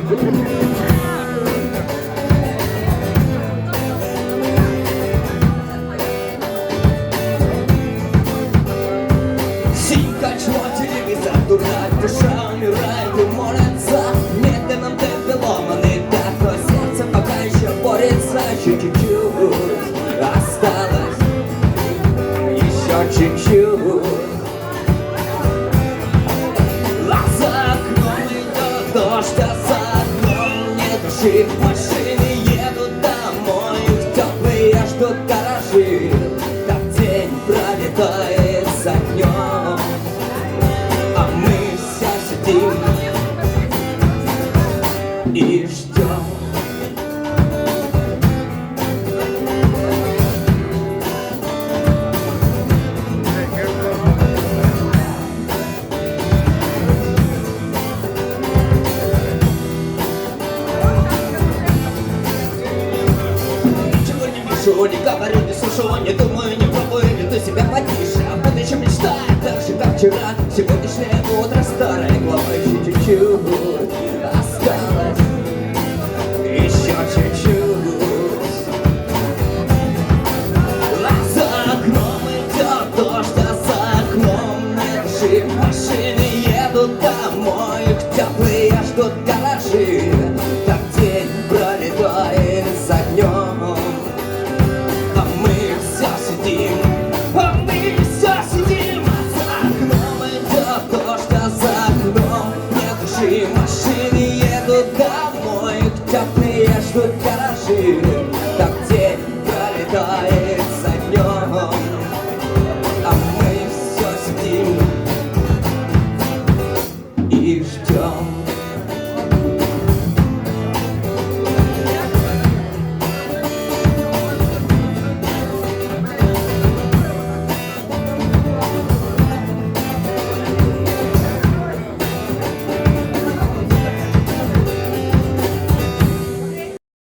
Синька, чмо, телевизор, дурак, душа умирает и молится в медленном темпе ломаный так, но сердце пока еще борется. Чуть-чуть осталось, еще чуть-чуть. А за окном идет дождь, а за окном нет души. Машины едут домой, их теплые ждут гаражи. Так день пролетает за днем, а мы все сидим и ждем. Не говорю, не слышу, не думаю, не пробую, веду себя потише. А будущем мечтаю, так же, как вчера. Сегодняшнее утро старой главой чуть-чуть осталось, еще чуть-чуть. А за окном идет дождь, а за окном нет души. Машин